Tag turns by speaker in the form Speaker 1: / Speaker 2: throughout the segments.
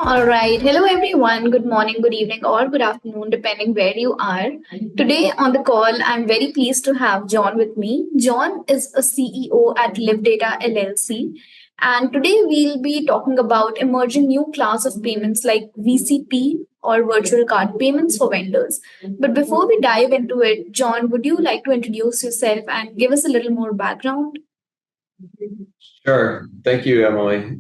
Speaker 1: All right. Hello, everyone. Good morning, good evening, or good afternoon, depending where you are. Today on the call, I'm very pleased to have John with me. John is a CEO at Live Data LLC. And today we'll be talking about emerging new class of payments like VCP or virtual card payments for vendors. But before we dive into it, John, would you like to introduce yourself and give us a little more background?
Speaker 2: Sure. Thank you, Emily,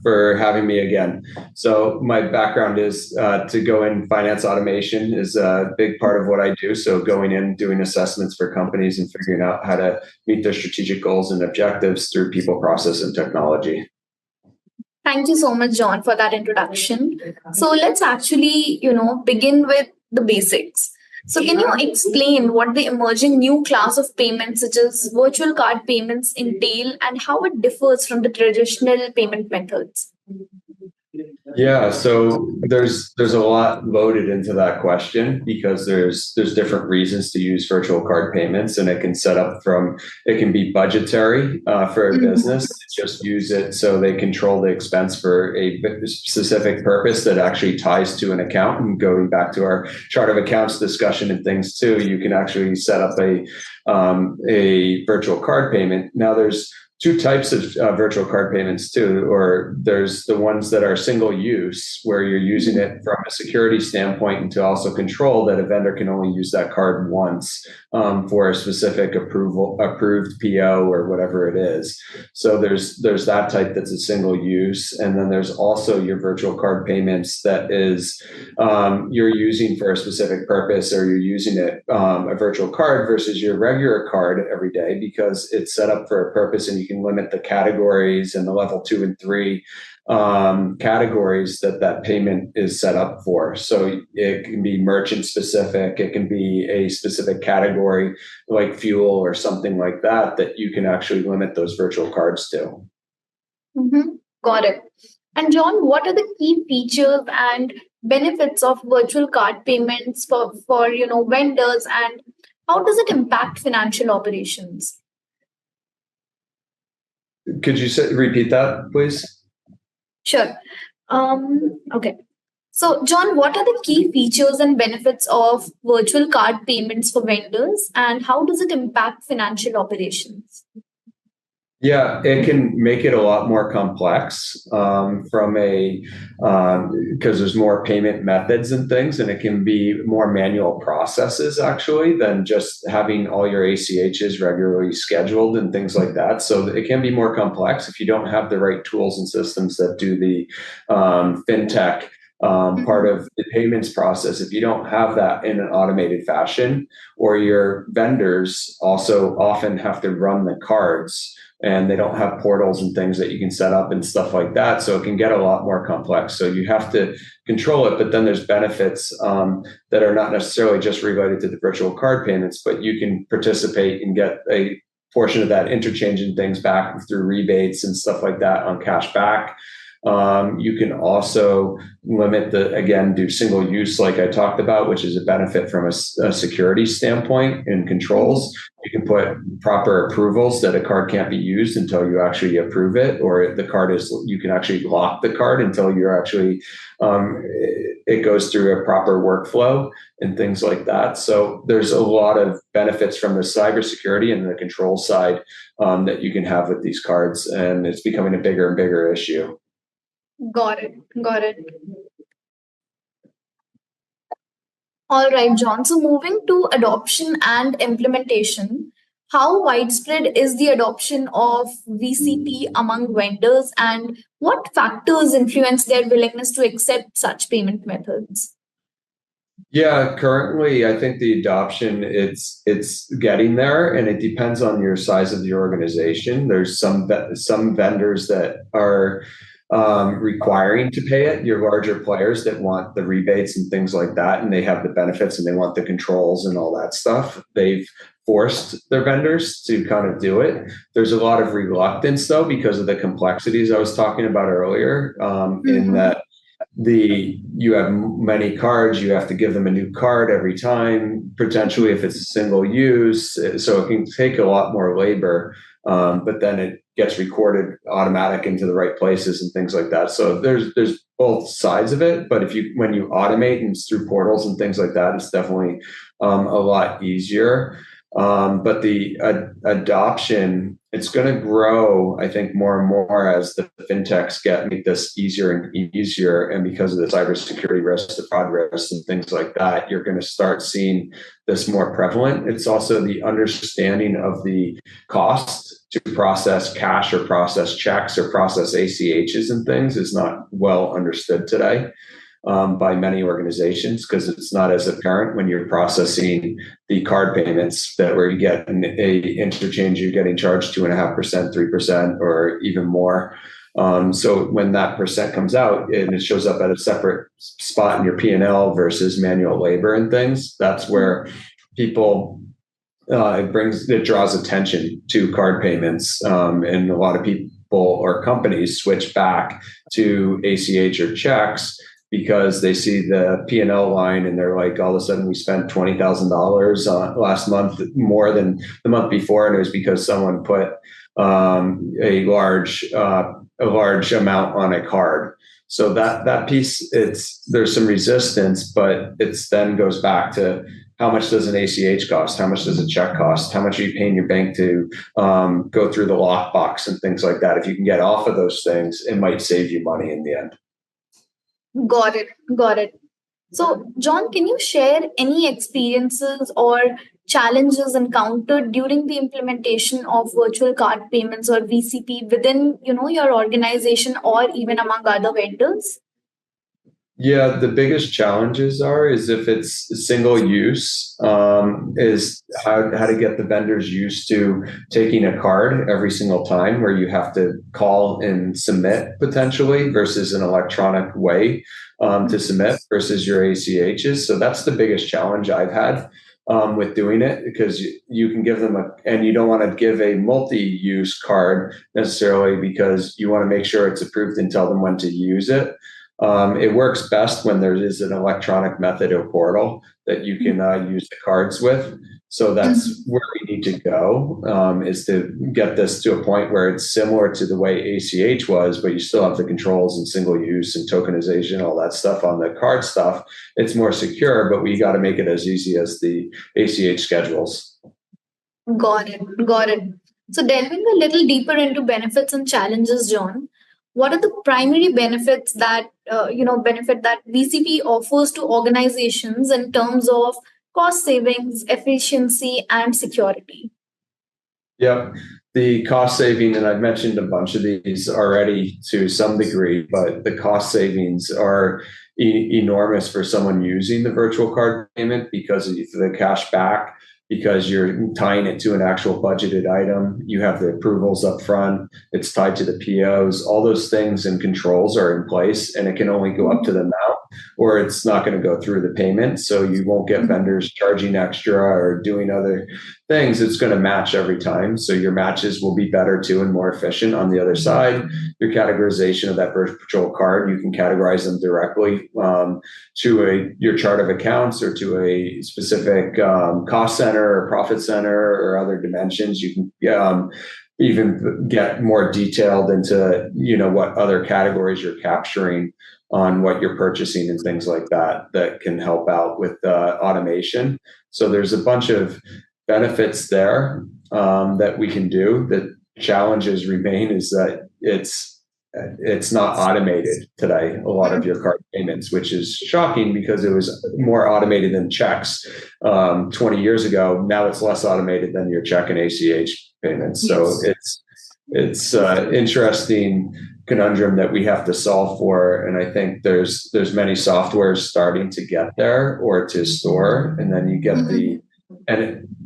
Speaker 2: for having me again. So my background is to go in finance automation is a big part of what I do. So going in, doing assessments for companies and figuring out how to meet their strategic goals and objectives through people, process, and technology.
Speaker 1: Thank you so much, John, for that introduction. So let's actually, begin with the basics. So can you explain what the emerging new class of payments, such as virtual card payments, entail and how it differs from the traditional payment methods?
Speaker 2: Yeah, so there's a lot loaded into that question because there's different reasons to use virtual card payments, and it can be budgetary for a business to just use it so they control the expense for a specific purpose that actually ties to an account. And going back to our chart of accounts discussion and things too, you can actually set up a virtual card payment. Now there's two types of virtual card payments too, or there's the ones that are single use where you're using it from a security standpoint and to also control that a vendor can only use that card once for a specific approved PO or whatever it is. So there's that type that's a single use. And then there's also your virtual card payments that is you're using for a specific purpose, or you're using it a virtual card versus your regular card every day because it's set up for a purpose, and you can limit the categories and the level 2 and 3 categories that payment is set up for. So it can be merchant specific, it can be a specific category like fuel or something like that you can actually limit those virtual cards to.
Speaker 1: Got it. And John, what are the key features and benefits of virtual card payments for vendors, and how does it impact financial operations?
Speaker 2: Could you repeat that, please?
Speaker 1: Sure. Okay. So, John, what are the key features and benefits of virtual card payments for vendors, and how does it impact financial operations?
Speaker 2: Yeah, it can make it a lot more complex because there's more payment methods and things, and it can be more manual processes actually than just having all your ACHs regularly scheduled and things like that. So it can be more complex if you don't have the right tools and systems that do the fintech part of the payments process. If you don't have that in an automated fashion, or your vendors also often have to run the cards and they don't have portals and things that you can set up and stuff like that. So it can get a lot more complex. So you have to control it, but then there's benefits that are not necessarily just related to the virtual card payments, but you can participate and get a portion of that interchange and things back through rebates and stuff like that on cash back. You can also do single use like I talked about, which is a benefit from a security standpoint and controls. You can put proper approvals that a card can't be used until you actually approve it, or you can actually lock the card until you're actually, it goes through a proper workflow and things like that. So there's a lot of benefits from the cybersecurity and the control side that you can have with these cards, and it's becoming a bigger and bigger issue.
Speaker 1: Got it. All right, John. So moving to adoption and implementation, how widespread is the adoption of VCP among vendors, and what factors influence their willingness to accept such payment methods?
Speaker 2: Yeah, currently, I think the adoption it's getting there, and it depends on your size of the organization. There's some vendors that are requiring to pay it. Your larger players that want the rebates and things like that, and they have the benefits and they want the controls and all that stuff. They've forced their vendors to kind of do it. There's a lot of reluctance though because of the complexities I was talking about earlier. In that you have many cards, you have to give them a new card every time, potentially if it's a single use. So it can take a lot more labor, but then it gets recorded automatic into the right places and things like that. So there's both sides of it, but when you automate and it's through portals and things like that, it's definitely a lot easier. But the adoption, it's going to grow, I think, more and more as the fintechs make this easier and easier. And because of the cybersecurity risks, the fraud risks, and things like that, you're going to start seeing this more prevalent. It's also the understanding of the cost to process cash or process checks or process ACHs and things is not well understood today. By many organizations, because it's not as apparent when you're processing the card payments that where you get a interchange, you're getting charged 2.5%, 3%, or even more. So when that percent comes out and it shows up at a separate spot in your P&L versus manual labor and things, that's where people it draws attention to card payments, and a lot of people or companies switch back to ACH or checks because they see the P&L line and they're like, all of a sudden we spent $20,000 last month more than the month before, and it was because someone put a large amount on a card. So that piece, there's some resistance, but it's then goes back to how much does an ACH cost? How much does a check cost? How much are you paying your bank to go through the lockbox and things like that? If you can get off of those things, it might save you money in the end.
Speaker 1: Got it. Got it. So, John, can you share any experiences or challenges encountered during the implementation of virtual card payments or VCP within, your organization or even among other vendors?
Speaker 2: Yeah, the biggest challenges is if it's single use, is how to get the vendors used to taking a card every single time where you have to call and submit potentially versus an electronic way to submit versus your ACHs. So that's the biggest challenge I've had with doing it, because you can give them and you don't want to give a multi-use card necessarily because you want to make sure it's approved and tell them when to use it. It works best when there is an electronic method or portal that you can use the cards with. So that's where we need to go, is to get this to a point where it's similar to the way ACH was, but you still have the controls and single use and tokenization, all that stuff on the card stuff. It's more secure, but we got to make it as easy as the ACH schedules.
Speaker 1: Got it. Got it. So delving a little deeper into benefits and challenges, John, what are the primary benefits that VCP offers to organizations in terms of cost savings, efficiency, and security?
Speaker 2: Yeah, the cost saving, and I've mentioned a bunch of these already to some degree, but the cost savings are enormous for someone using the virtual card payment because of the cash back, because you're tying it to an actual budgeted item. You have the approvals up front. It's tied to the POs. All those things and controls are in place, and it can only go up to the amount, or it's not going to go through the payment. So you won't get vendors charging extra or doing other things. It's going to match every time. So your matches will be better too and more efficient on the other side. Your categorization of that virtual card, you can categorize them directly to your chart of accounts or to a specific cost center or profit center or other dimensions. You can even get more detailed into what other categories you're capturing on what you're purchasing and things like that can help out with automation. So there's a bunch of benefits there that we can do. The challenges remain is that it's not automated today, a lot of your card payments, which is shocking because it was more automated than checks 20 years ago. Now it's less automated than your check and ACH payments. So it's interesting conundrum that we have to solve for. And I think there's many softwares starting to get there or to store, and then you get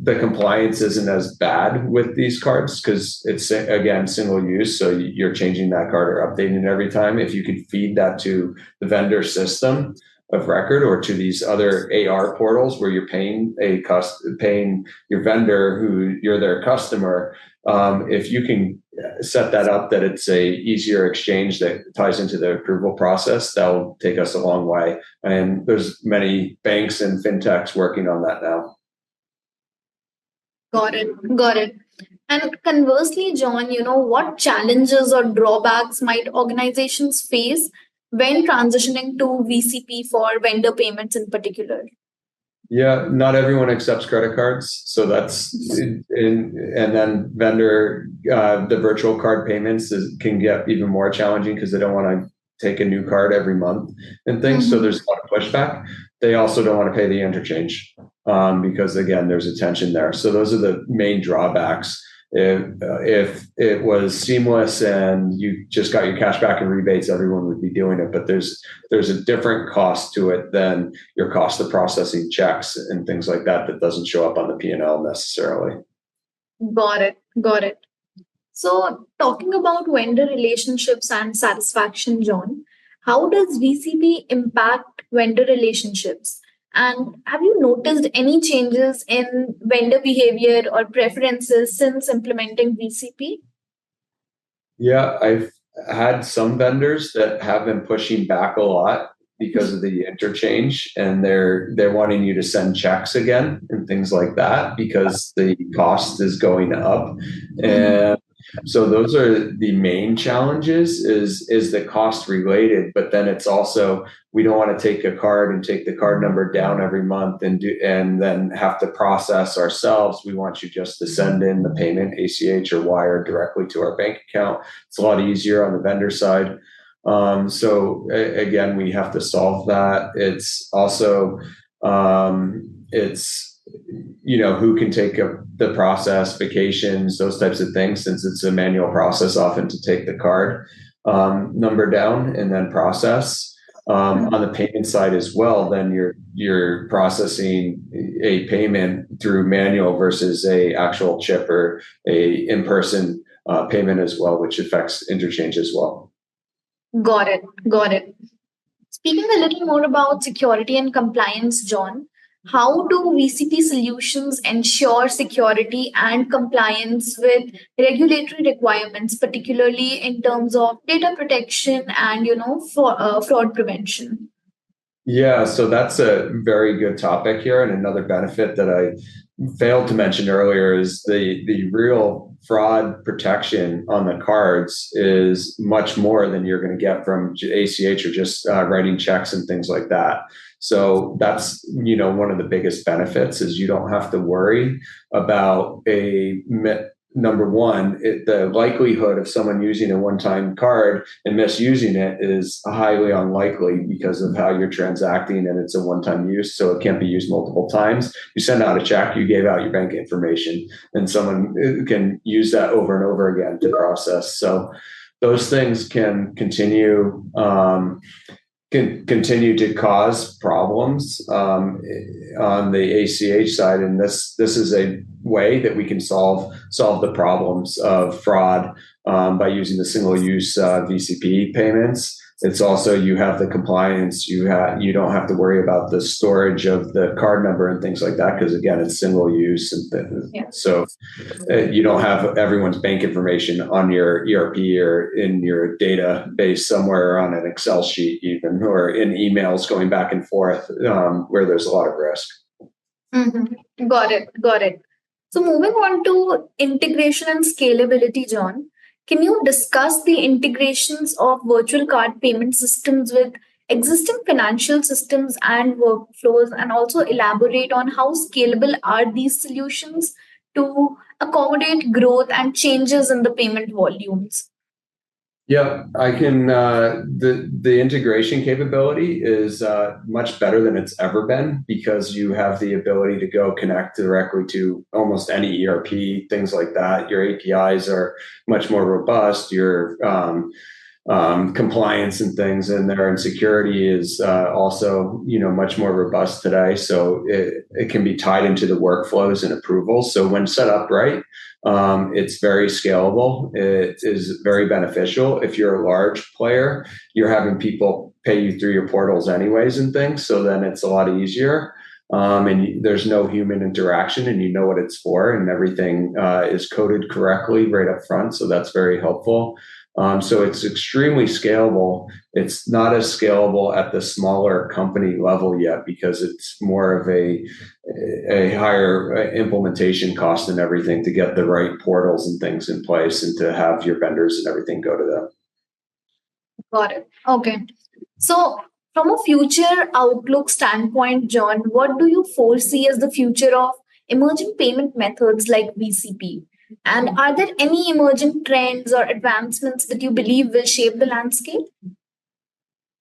Speaker 2: the compliance isn't as bad with these cards because it's, again, single use. So you're changing that card or updating it every time. If you could feed that to the vendor system of record or to these other AR portals where you're paying your vendor who you're their customer, if you can set that up that it's a easier exchange that ties into the approval process, that'll take us a long way. And there's many banks and fintechs working on that now.
Speaker 1: Got it. Got it. And conversely, John, what challenges or drawbacks might organizations face when transitioning to VCP for vendor payments in particular?
Speaker 2: Yeah, not everyone accepts credit cards, so and then vendor the virtual card payments can get even more challenging because they don't want to take a new card every month and things. So there's a lot of pushback. They also don't want to pay the interchange because again, there's a tension there. So those are the main drawbacks. If it was seamless and you just got your cash back and rebates, everyone would be doing it. But there's a different cost to it than your cost of processing checks and things like that doesn't show up on the P&L necessarily.
Speaker 1: Got it. Got it. So, talking about vendor relationships and satisfaction, John, how does VCP impact vendor relationships? And have you noticed any changes in vendor behavior or preferences since implementing VCP?
Speaker 2: Yeah, I've had some vendors that have been pushing back a lot because of the interchange, and they're wanting you to send checks again and things like that because the cost is going up. And so those are the main challenges is the cost related, but then it's also we don't want to take a card and take the card number down every month and then have to process ourselves. We want you just to send in the payment ACH or wire directly to our bank account. It's a lot easier on the vendor side. So again, we have to solve that. It's also it's who can take up the process, vacations, those types of things, since it's a manual process often to take the card number down and then process. On the payment side as well, then you're processing a payment through manual versus a actual chip or a in-person payment as well, which affects interchange as well.
Speaker 1: Got it. Got it. Speaking a little more about security and compliance, John, how do VCP solutions ensure security and compliance with regulatory requirements, particularly in terms of data protection and fraud prevention?
Speaker 2: Yeah, so that's a very good topic here, and another benefit that I failed to mention earlier is the real fraud protection on the cards is much more than you're going to get from ACH or just writing checks and things like that. So that's one of the biggest benefits is you don't have to worry about number one, the likelihood of someone using a one-time card and misusing it is highly unlikely because of how you're transacting and it's a one-time use, so it can't be used multiple times. You send out a check, you gave out your bank information, and someone can use that over and over again to process. So those things can continue to cause problems on the ACH side, and this is a way that we can solve the problems of fraud by using the single-use VCP payments. It's also you have the compliance. You don't have to worry about the storage of the card number and things like that because again, it's single use, and so you don't have everyone's bank information on your ERP or in your database somewhere on an Excel sheet, even or in emails going back and forth where there's a lot of risk.
Speaker 1: Mm-hmm. Got it. Got it. So moving on to integration and scalability, John. Can you discuss the integrations of virtual card payment systems with existing financial systems and workflows, and also elaborate on how scalable are these solutions to accommodate growth and changes in the payment volumes?
Speaker 2: Yeah, I can. The integration capability is much better than it's ever been because you have the ability to go connect directly to almost any ERP, things like that. Your APIs are much more robust. Your compliance and things in there and security is also much more robust today. So it can be tied into the workflows and approvals. So when set up right, it's very scalable. It is very beneficial. If you're a large player, you're having people pay you through your portals anyways and things. So then it's a lot easier. And there's no human interaction and you know what it's for and everything is coded correctly right up front. So that's very helpful. So it's extremely scalable. It's not as scalable at the smaller company level yet because it's more of a higher implementation cost and everything to get the right portals and things in place and to have your vendors and everything go to them.
Speaker 1: Got it. Okay. So, from a future outlook standpoint, John, what do you foresee as the future of emerging payment methods like VCP? And are there any emerging trends or advancements that you believe will shape the landscape?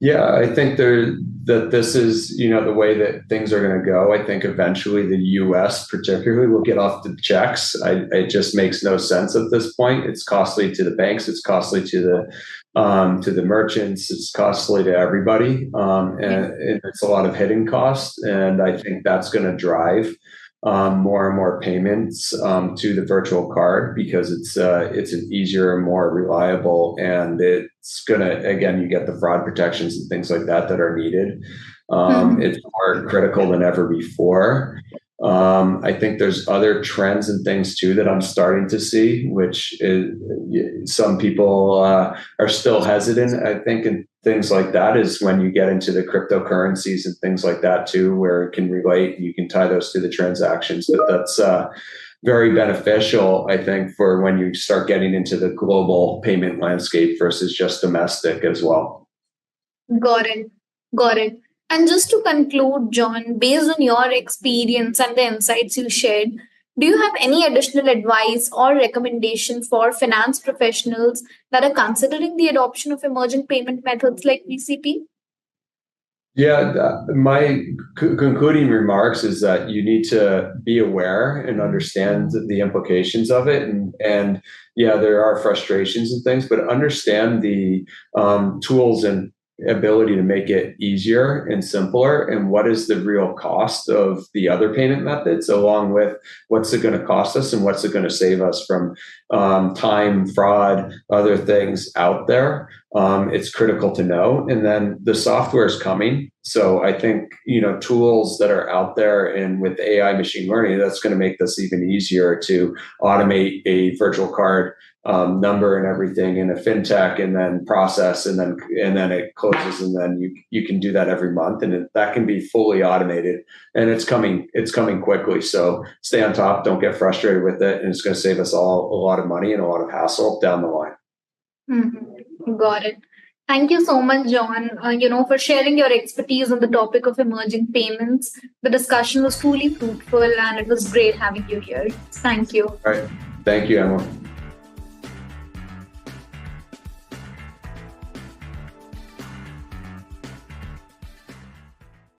Speaker 2: Yeah, I think that this is, the way that things are going to go. I think eventually the US particularly will get off the checks. It just makes no sense at this point. It's costly to the banks, it's costly to the merchants, it's costly to everybody. And it's a lot of hidden costs. And I think that's going to drive more and more payments to the virtual card because it's an easier, more reliable, and it's gonna, again, you get the fraud protections and things like that that are needed. It's more critical than ever before. I think there's other trends and things too that I'm starting to see, which is, some people are still hesitant, I think, and things like that is when you get into the cryptocurrencies and things like that too, where it can relate, you can tie those to the transactions. But that's very beneficial, I think, for when you start getting into the global payment landscape versus just domestic as well.
Speaker 1: Got it. Got it. And just to conclude, John, based on your experience and the insights you shared, do you have any additional advice or recommendation for finance professionals that are considering the adoption of emerging payment methods like VCP?
Speaker 2: Yeah, my concluding remarks is that you need to be aware and understand the implications of it, and yeah, there are frustrations and things, but understand the tools and ability to make it easier and simpler, and what is the real cost of the other payment methods, along with what's it going to cost us and what's it going to save us from time, fraud, other things out there. It's critical to know. And then the software is coming. So I think, tools that are out there, and with AI machine learning, that's going to make this even easier to automate a virtual card number and everything in a fintech, and then process, and then it closes, and then you can do that every month, and that can be fully automated, and it's coming quickly. So stay on top, don't get frustrated with it, and it's going to save us all a lot of money and a lot of hassle down the line.
Speaker 1: Got it. Thank you so much, John, for sharing your expertise on the topic of emerging payments. The discussion was truly fruitful and it was great having you here. Thank you.
Speaker 2: All right. Thank you, Emma.